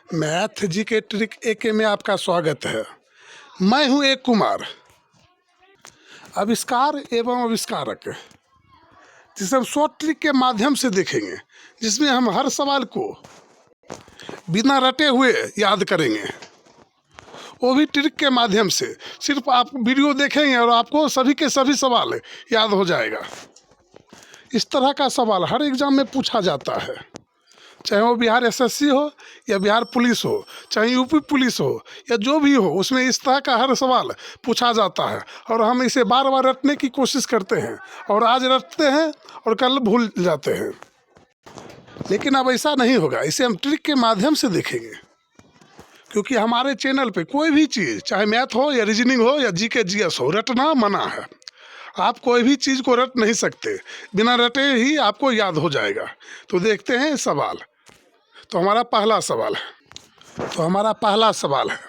Math जी के trick एके में आपका स्वागत है। मैं हूं एक कुमार, आविष्कार एवं आविष्कारक, जिसे हम शॉर्ट ट्रिक के माध्यम से देखेंगे, जिसमें हम हर सवाल को बिना रटे हुए याद करेंगे, वो भी ट्रिक के माध्यम से। सिर्फ आप वीडियो देखेंगे और आपको सभी के सभी सवाल याद हो जाएगा। इस तरह का सवाल हर एग्जाम में पूछा जाता है, चाहे वो बिहार एसएससी हो या बिहार पुलिस हो, चाहे यूपी पुलिस हो या जो भी हो, उसमें इस तरह का हर सवाल पूछा जाता है और हम इसे बार बार रटने की कोशिश करते हैं और आज रटते हैं और कल भूल जाते हैं। लेकिन अब ऐसा नहीं होगा, इसे हम ट्रिक के माध्यम से देखेंगे, क्योंकि हमारे चैनल पे कोई भी चीज़, चाहे मैथ हो या रीजनिंग हो या जीके जीएस हो, रटना मना है। आप कोई भी चीज़ को रट नहीं सकते, बिना रटे ही आपको याद हो जाएगा। तो देखते हैं सवाल। तो हमारा पहला सवाल है,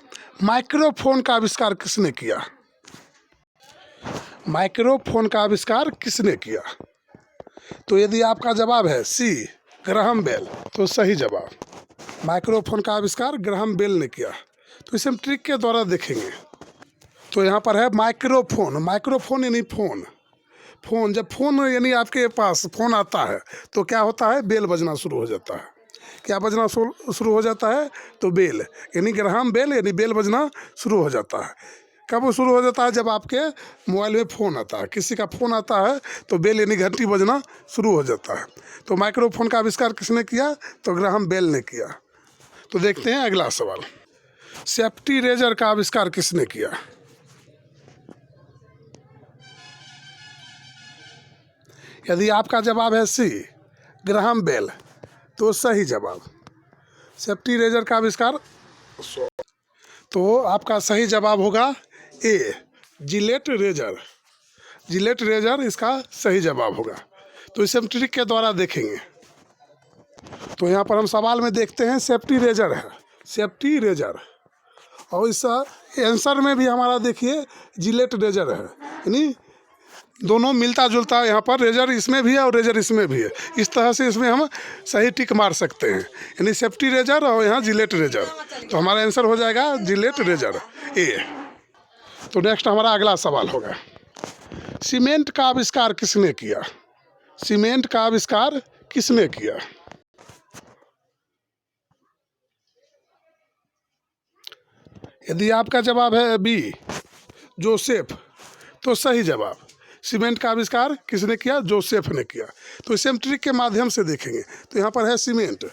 माइक्रोफोन का आविष्कार किसने किया? माइक्रोफोन का आविष्कार किसने किया? तो यदि आपका जवाब है सी, ग्राहम बेल, तो सही जवाब। माइक्रोफोन का आविष्कार ग्राहम बेल ने किया। तो इसे हम ट्रिक के द्वारा देखेंगे। तो यहाँ पर है माइक्रोफोन यानी फोन। जब फोन यानी आपके पास फोन आता है तो क्या होता है? बेल बजना शुरू हो जाता है। क्या बजना शुरू हो जाता है? तो बेल, यानी ग्राहम बेल, यानी बेल बजना शुरू हो जाता है। कब शुरू हो जाता है? जब आपके मोबाइल में फ़ोन आता है, किसी का फ़ोन आता है तो बेल यानी घंटी बजना शुरू हो जाता है। तो माइक्रोफोन का आविष्कार किसने किया? तो ग्राहम बेल ने किया। तो देखते हैं अगला सवाल, सेफ्टी रेजर का आविष्कार किसने किया? यदि आपका जवाब है सी, ग्राहम बेल, तो सही जवाब। सेफ्टी रेजर का आविष्कार, तो आपका सही जवाब होगा ए, जिलेट रेजर इसका सही जवाब होगा। तो इसे हम ट्रिक के द्वारा देखेंगे। तो यहाँ पर हम सवाल में देखते हैं सेफ्टी रेजर, और इस आंसर में भी हमारा देखिए जिलेट रेजर है, यानी दोनों मिलता जुलता। यहाँ पर रेजर इसमें भी है और रेजर इसमें भी है। इस तरह से इसमें हम सही टिक मार सकते हैं, यानी सेफ्टी रेजर और यहाँ जिलेट रेजर। तो हमारा आंसर हो जाएगा जिलेट रेजर, ए। तो नेक्स्ट हमारा अगला सवाल होगा, सीमेंट का आविष्कार किसने किया? यदि आपका जवाब है बी, जोसेफ, तो सही जवाब। सीमेंट का आविष्कार किसने किया? जोसेफ ने किया। तो इसे हम ट्रिक के माध्यम से देखेंगे। तो यहाँ पर है सीमेंट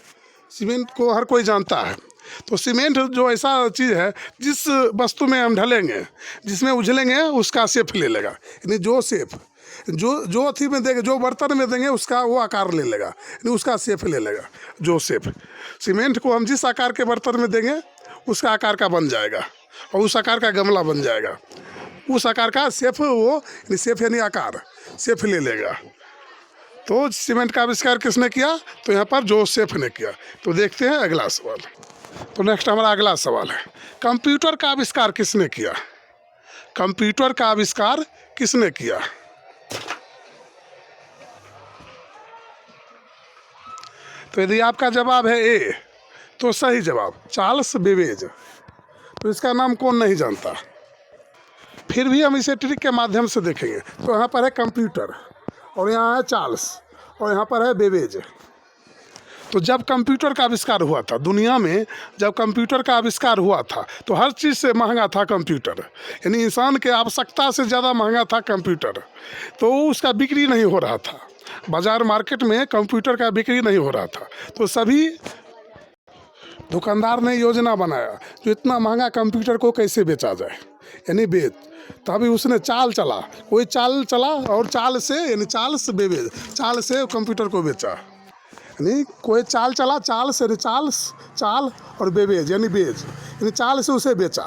को हर कोई जानता है। तो सीमेंट जो ऐसा चीज़ है, जिस वस्तु में हम ढलेंगे, जिसमें उझलेंगे, उसका शेप ले लेगा, यानी जो शेप जो अथी में देंगे, जो बर्तन में देंगे, उसका वो आकार ले लेगा, यानी उसका शेप ले लेगा, जो शेप। सीमेंट को हम जिस आकार के बर्तन में देंगे उसका आकार का बन जाएगा, और उस आकार का गमला बन जाएगा, उस आकार का शेप, वो शेप यानी आकार, शेप ले लेगा। तो सीमेंट का आविष्कार किसने किया? तो यहाँ पर जोसेफ ने किया। तो देखते हैं अगला सवाल। तो नेक्स्ट हमारा अगला सवाल है, कंप्यूटर का आविष्कार किसने किया? तो यदि आपका जवाब है ए, तो सही जवाब, चार्ल्स बेबेज। तो इसका नाम कौन नहीं जानता? फिर भी हम इसे ट्रिक के माध्यम से देखेंगे। तो यहाँ पर है कंप्यूटर, और यहाँ है चार्ल्स, और यहाँ पर है बेबेज। तो जब कंप्यूटर का आविष्कार हुआ था दुनिया में, जब कंप्यूटर का आविष्कार हुआ था, तो हर चीज़ से महंगा था कंप्यूटर, यानी इंसान के आवश्यकता से ज़्यादा महंगा था कंप्यूटर। तो उसका बिक्री नहीं हो रहा था, बाज़ार मार्केट में कंप्यूटर का बिक्री नहीं हो रहा था। तो सभी दुकानदार ने योजना बनाया, जो इतना महंगा कंप्यूटर को कैसे बेचा जाए, यानी तभी उसने चाल चला और चाल से, यानी चार्ल्स बेबेज, चाल से कंप्यूटर को बेचा, यानी कोई चाल चला, चाल और बेबेज यानी बेज, यानी चाल से उसे बेचा,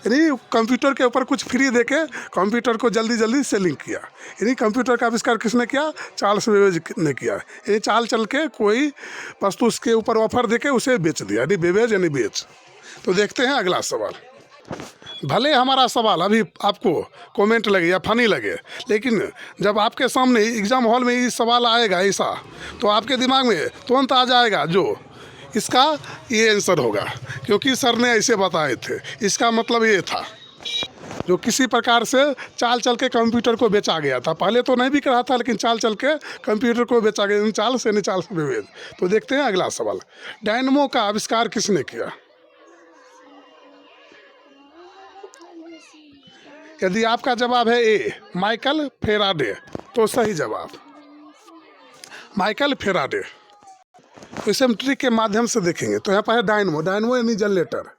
यानी कंप्यूटर के ऊपर कुछ फ्री देके कंप्यूटर को जल्दी सेलिंग किया। यानी कंप्यूटर का आविष्कार किसने किया? चार्ल्स बेबेज ने किया। यानी चाल चल के कोई वस्तु उसके ऊपर ऑफर देके उसे बेच दिया, यानी बेबेज यानी बेच। तो देखते हैं अगला सवाल। भले हमारा सवाल अभी आपको कमेंट लगे या फनी लगे, लेकिन जब आपके सामने एग्ज़ाम हॉल में ये सवाल आएगा ऐसा, तो आपके दिमाग में तुरंत आ जाएगा जो इसका ये आंसर होगा, क्योंकि सर ने ऐसे बताए थे। इसका मतलब ये था, जो किसी प्रकार से चाल चल के कंप्यूटर को बेचा गया था। पहले तो नहीं बिक रहा था, लेकिन चाल चल के कंप्यूटर को बेचा गया। चाल से निचाल से विभेद। तो देखते हैं अगला सवाल, डायनमो का आविष्कार किसने किया? यदि आपका जवाब है ए, माइकल फेराडे, तो सही जवाब माइकल फेराडे। तो इसे हम ट्रिक के माध्यम से देखेंगे। तो यहाँ पर है डायनमो। डायनमो यानी जनरेटर।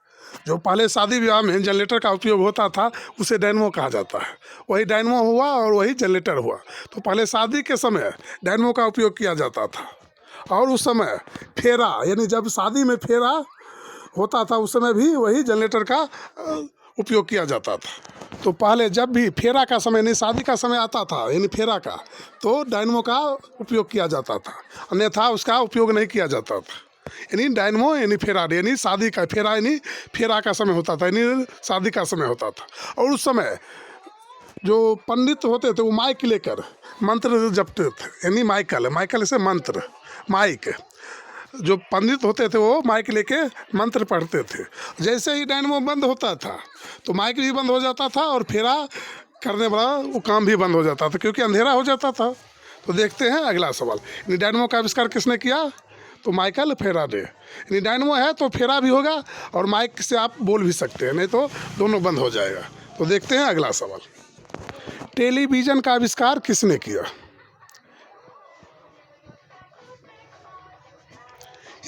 जो पहले शादी विवाह में जनरेटर का उपयोग होता था, उसे डायनमो कहा जाता है। वही डायनमो हुआ और वही जनरेटर हुआ। तो पहले शादी के समय डायनमो का उपयोग किया जाता था, और उस समय फेरा यानी जब शादी में फेरा होता था, उस समय भी वही जनरेटर का उपयोग किया जाता था। तो पहले जब भी फेरा का समय यानी शादी का समय आता था, यानी फेरा का, तो डायनमो का उपयोग किया जाता था, अन्यथा उसका उपयोग नहीं किया जाता था। यानी डायनमो यानी फेराडे यानी शादी का, फेरा यानी फेरा का समय होता था, यानी शादी का समय होता था। और उस समय जो पंडित होते थे वो माइक लेकर मंत्र जपते थे, यानी माइकल से मंत्र, माइक। जो पंडित होते थे वो माइक लेके मंत्र पढ़ते थे। जैसे ही डायनमो बंद होता था तो माइक भी बंद हो जाता था, और फेरा करने वाला वो काम भी बंद हो जाता था, क्योंकि अंधेरा हो जाता था। तो देखते हैं अगला सवाल, यानी डायनमो का आविष्कार किसने किया? तो माइकल फेराडे। यानी डायनमो है तो फेरा भी होगा, और माइक से आप बोल भी सकते हैं, नहीं तो दोनों बंद हो जाएगा। तो देखते हैं अगला सवाल, टेलीविज़न का आविष्कार किसने किया?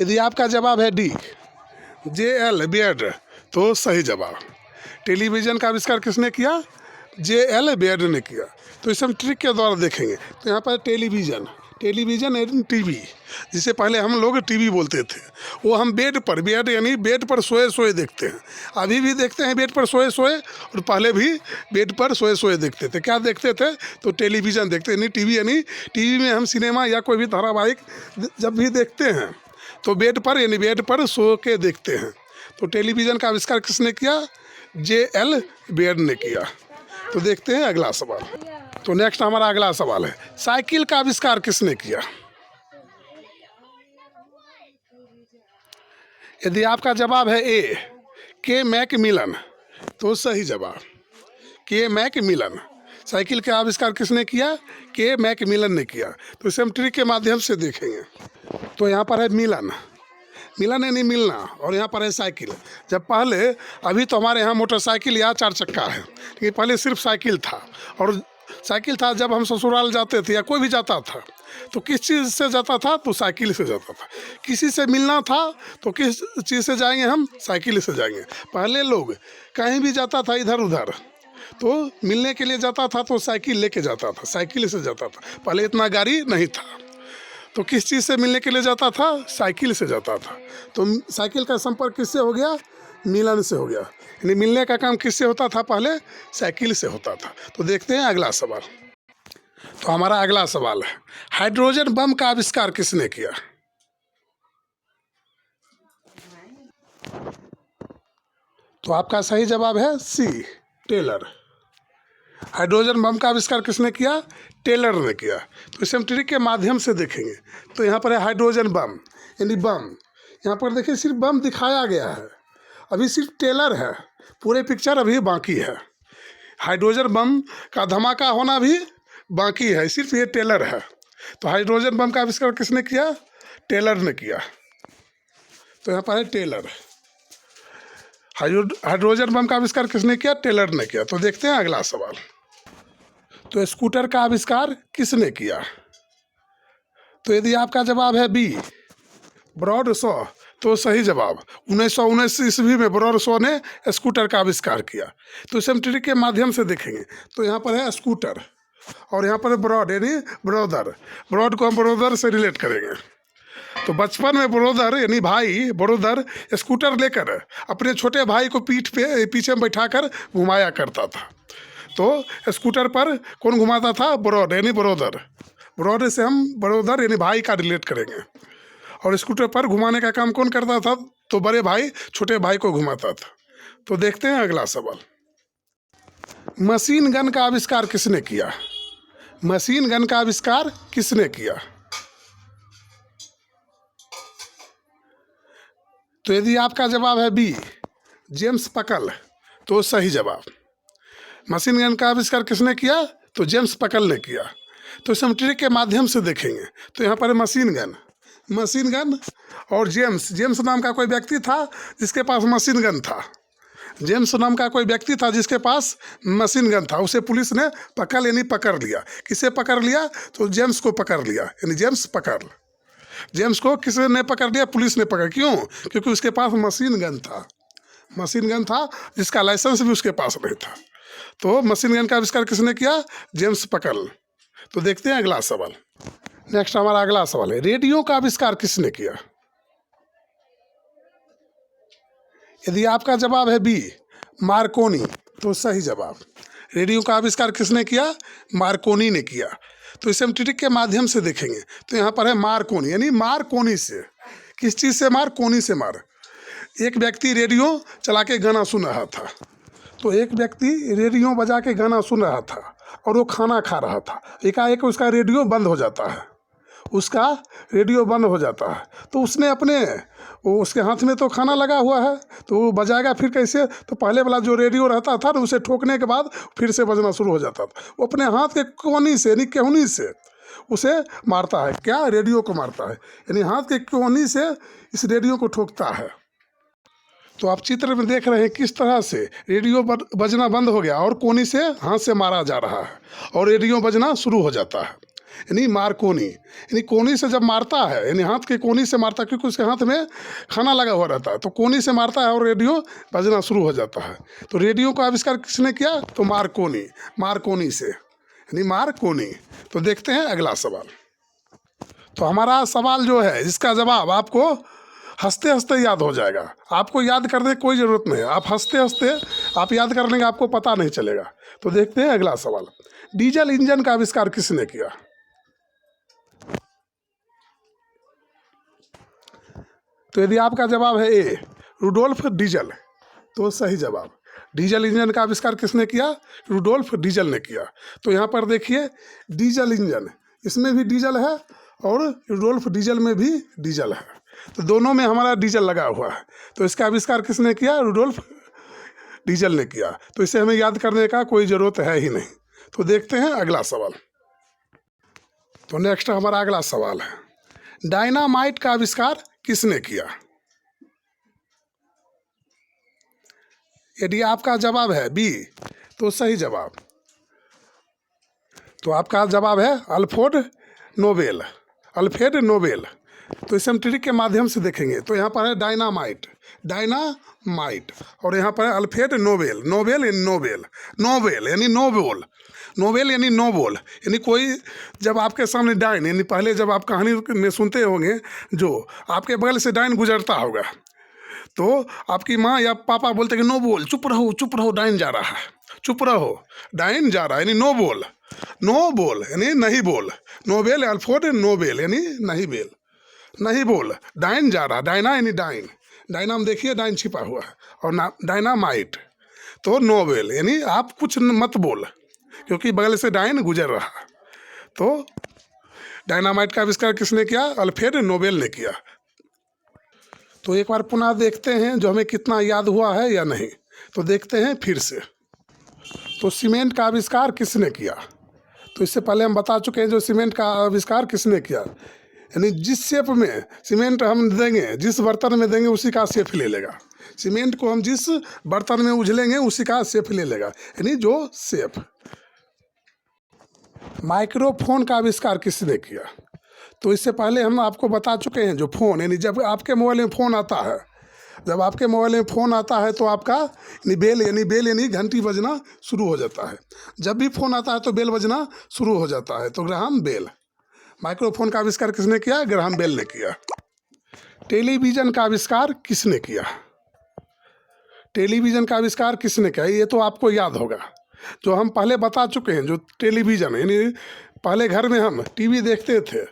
यदि आपका जवाब है डी, J.L. बेयर्ड, तो सही जवाब। टेलीविज़न का आविष्कार किसने किया? J.L. बेयर्ड ने किया। तो इसे हम ट्रिक के द्वारा देखेंगे। तो यहाँ पर टेलीविज़न यानी टीवी, जिसे पहले हम लोग टीवी बोलते थे, वो हम बेड यानी बेड पर सोए सोए देखते हैं। अभी भी देखते हैं बेड पर सोए सोए, और पहले भी बेड पर सोए सोए देखते थे। क्या देखते थे? तो टेलीविज़न देखते, यानी टीवी में हम सिनेमा या कोई भी धारावाहिक जब भी देखते हैं तो बेड पर सो के देखते हैं। तो टेलीविज़न का आविष्कार किसने किया? J.L. बेयर्ड ने किया। तो देखते हैं अगला सवाल। तो नेक्स्ट हमारा अगला सवाल है, साइकिल का आविष्कार किसने किया? यदि आपका जवाब है ए, के मैकमिलन, तो सही जवाब के मैकमिलन। साइकिल का आविष्कार किसने किया? के मैकमिलन ने किया। तो इसे हम ट्रिक के माध्यम से देखेंगे। तो यहाँ पर है मिलन यानी मिलना, और यहाँ पर है साइकिल। जब पहले, अभी तो हमारे यहाँ मोटरसाइकिल या 4 चक्का है, लेकिन पहले सिर्फ साइकिल था। और साइकिल था जब हम ससुराल जाते थे या कोई भी जाता था, तो किस चीज़ से जाता था? तो साइकिल से जाता था। किसी से मिलना था तो किस चीज़ से जाएंगे? हम साइकिल से जाएंगे। पहले लोग कहीं भी जाता था इधर उधर, तो मिलने के लिए जाता था तो साइकिल लेके जाता था, साइकिल से जाता था। पहले इतना गाड़ी नहीं था, तो किस चीज़ से मिलने के लिए जाता था? साइकिल से जाता था। तो साइकिल का संपर्क किससे हो गया? मिलन से हो गया। यानी मिलने का काम किससे होता था? पहले साइकिल से होता था। तो देखते हैं अगला सवाल। तो हमारा अगला सवाल है, हाइड्रोजन बम का आविष्कार किसने किया? तो आपका सही जवाब है सी, टेलर। हाइड्रोजन बम का आविष्कार किसने किया? टेलर ने किया। तो इसे हम ट्रिक के माध्यम से देखेंगे। तो यहाँ पर है हाइड्रोजन बम यानी बम। यहाँ पर देखिए सिर्फ बम दिखाया गया है, अभी सिर्फ टेलर है, पूरे पिक्चर अभी बाकी है। हाइड्रोजन बम का धमाका होना भी बाकी है, सिर्फ ये टेलर है। तो हाइड्रोजन बम का आविष्कार किसने किया? टेलर ने किया। तो यहाँ पर है टेलर। हाइड्रोजन बम का आविष्कार किसने किया? टेलर ने किया। तो देखते हैं अगला सवाल। तो स्कूटर का आविष्कार किसने किया? तो यदि आपका जवाब है बी, ब्रॉड शॉ, तो सही जवाब। 1919 ईस्वी में ब्रॉड शॉ ने स्कूटर का आविष्कार किया। तो इसे हम ट्रिक के माध्यम से देखेंगे। तो यहाँ पर है स्कूटर, और यहाँ पर है ब्रॉड यानी ब्रदर। ब्रॉड को हम ब्रदर से रिलेट करेंगे। तो बचपन में ब्रदर यानी भाई, ब्रदर स्कूटर लेकर अपने छोटे भाई को पीछे में बैठाकर घुमाया करता था। तो स्कूटर पर कौन घुमाता था? ब्रॉड यानी ब्रदर। ब्रॉड से हम ब्रदर यानी भाई का रिलेट करेंगे। और स्कूटर पर घुमाने का काम कौन करता था? तो बड़े भाई छोटे भाई को घुमाता था। तो देखते हैं अगला सवाल। मशीन गन का आविष्कार किसने किया? मशीन गन का आविष्कार किसने किया? तो यदि आपका जवाब है बी, जेम्स पकल, तो सही जवाब। मशीन गन का आविष्कार किसने किया? तो जेम्स पकल ने किया। तो इसे हम ट्रिक के माध्यम से देखेंगे। तो यहाँ पर है मशीन गन और जेम्स नाम का कोई व्यक्ति था जिसके पास मशीन गन था। जेम्स नाम का कोई व्यक्ति था जिसके पास मशीन गन था। उसे पुलिस ने पकड़ यानी पकड़ लिया। किसे पकड़ लिया? तो जेम्स को पकड़ लिया, यानी जेम्स पकड़। जेम्स को किसने पकड़ लिया? पुलिस ने पकड़। क्यों? क्योंकि उसके पास मशीन गन था जिसका लाइसेंस भी उसके पास नहीं था। तो मशीन गन का आविष्कार किसने किया? जेम्स पकल। तो देखते हैं अगला सवाल। नेक्स्ट हमारा अगला सवाल है, रेडियो का आविष्कार किसने किया? यदि आपका जवाब है बी, मार्कोनी, तो सही जवाब। रेडियो का आविष्कार किसने किया? मार्कोनी ने किया। तो इसे हम ट्रिक के माध्यम से देखेंगे। तो यहाँ पर है मार्कोनी, यानी मार्कोनी से। किस चीज़ से मार? कोनी से मार। एक व्यक्ति रेडियो चला के गाना सुन रहा था। तो एक व्यक्ति रेडियो बजा के गाना सुन रहा था और वो खाना खा रहा था। एकाएक उसका रेडियो बंद हो जाता है। तो उसने उसके हाथ में तो खाना लगा हुआ है, तो वो बजाएगा फिर कैसे? तो पहले वाला जो रेडियो रहता था ना, उसे ठोकने के बाद फिर से बजना शुरू हो जाता था। वो अपने हाथ के कोनी से यानी केहूनी से उसे मारता है। क्या? रेडियो को मारता है, यानी हाथ के कोनी से इस रेडियो को ठोकता है। तो आप चित्र में देख रहे हैं किस तरह से रेडियो बजना बंद हो गया और कोनी से हाथ से मारा जा रहा है और रेडियो बजना शुरू हो जाता है, यानी मारकोनी। यानी कोनी से जब मारता है, यानी हाथ के कोनी से मारता है, क्योंकि उसके हाथ में खाना लगा हुआ रहता है। तो कोनी से मारता है और रेडियो बजना शुरू हो जाता है। तो रेडियो का आविष्कार किसने किया? तो मारकोनी से, यानी मारकोनी। तो देखते हैं अगला सवाल। तो हमारा सवाल जो है, इसका जवाब आपको हंसते हंसते याद हो जाएगा। आपको याद करने की कोई ज़रूरत नहीं है। आप हंसते हंसते आप याद करने का आपको पता नहीं चलेगा। तो देखते हैं अगला सवाल। डीजल इंजन का आविष्कार किसने किया? तो यदि आपका जवाब है ए, रुडोल्फ डीजल, तो सही जवाब। डीजल इंजन का आविष्कार किसने किया? रुडोल्फ डीजल ने किया। तो यहाँ पर देखिए, डीजल इंजन, इसमें भी डीजल है और रुडोल्फ डीजल में भी डीजल है। तो दोनों में हमारा डीजल लगा हुआ है। तो इसका आविष्कार किसने किया? रुडोल्फ डीजल ने किया। तो इसे हमें याद करने का कोई ज़रूरत है ही नहीं। तो देखते हैं अगला सवाल। तो नेक्स्ट हमारा अगला सवाल है, डायनामाइट का आविष्कार किसने किया? यदि आपका जवाब है बी, तो सही जवाब। तो आपका जवाब है अल्फ्रेड नोबेल। तो इसे हम ट्रिक के माध्यम से देखेंगे। तो यहाँ पर है डायनामाइट और यहाँ पर है अल्फ्रेड नोबेल यानी नो बोल, यानी कोई जब आपके सामने डायन, यानी पहले जब आप कहानी में सुनते होंगे, जो आपके बगल से डायन गुजरता होगा, तो आपकी माँ या पापा बोलते कि नो बोल, चुप रहो, डायन जा रहा है, चुप रहो, डायन जा रहा है, यानी नो बोल यानी नहीं बोल। नोबेल अल्फ्रेड नोबेल यानी नहीं बोल, डायन जा रहा, डायना यानी डायना में देखिए डायन छिपा हुआ है, और डायनामाइट तो नोबेल यानी आप कुछ मत बोल, क्योंकि बगल से डायन गुजर रहा। तो डायनामाइट का आविष्कार किसने किया? अल्फ्रेड नोबेल ने किया। तो एक बार पुनः देखते हैं जो हमें कितना याद हुआ है या नहीं। तो देखते हैं फिर से। तो सीमेंट का आविष्कार किसने किया? तो इससे पहले हम बता चुके हैं जो सीमेंट का आविष्कार किसने किया, यानी जिस शेप में सीमेंट हम देंगे, जिस बर्तन में देंगे उसी का शेप ले लेगा। सीमेंट को हम जिस बर्तन में उझलेंगे उसी का शेप ले लेगा, यानी जो शेप। माइक्रोफोन का आविष्कार किसने किया? तो इससे पहले हम आपको बता चुके हैं जो फ़ोन, यानी जब आपके मोबाइल में फ़ोन आता है, तो आपका बेल यानी घंटी बजना शुरू हो जाता है। जब भी फ़ोन आता है तो बेल बजना शुरू हो जाता है। तो ग्राहम बेल। माइक्रोफोन का आविष्कार किसने किया? ग्राहम बेल ने किया। टेलीविज़न का आविष्कार किसने किया? ये तो आपको याद होगा, जो हम पहले बता चुके हैं। जो टेलीविज़न यानी पहले घर में हम टीवी देखते थे,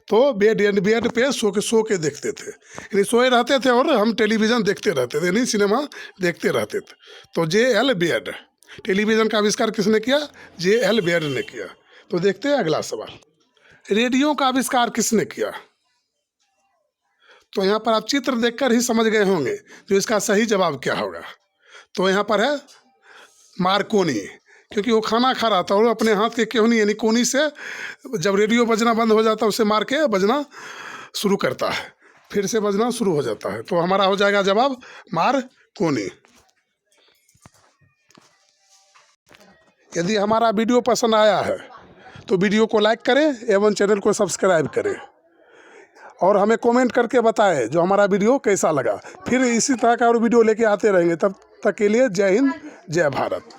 तो बेड पे सो के देखते थे, यानी सोए रहते थे और हम टेलीविज़न देखते रहते थे, यानी सिनेमा देखते रहते थे। तो JL बेड, टेलीविज़न का आविष्कार किसने किया? JL बेड ने किया। तो देखते हैं अगला सवाल। रेडियो का आविष्कार किसने किया? तो यहाँ पर आप चित्र देखकर ही समझ गए होंगे जो इसका सही जवाब क्या होगा। तो यहाँ पर है मारकोनी, क्योंकि वो खाना खा रहा था और अपने हाथ के कोहनी यानी कोनी से जब रेडियो बजना बंद हो जाता है उसे मार के बजना शुरू करता है, फिर से बजना शुरू हो जाता है। तो हमारा हो जाएगा जवाब मारकोनी। यदि हमारा वीडियो पसंद आया है तो वीडियो को लाइक करें एवं चैनल को सब्सक्राइब करें और हमें कमेंट करके बताएं जो हमारा वीडियो कैसा लगा। फिर इसी तरह का और वीडियो लेके आते रहेंगे। तब तक के लिए जय हिंद, जय भारत।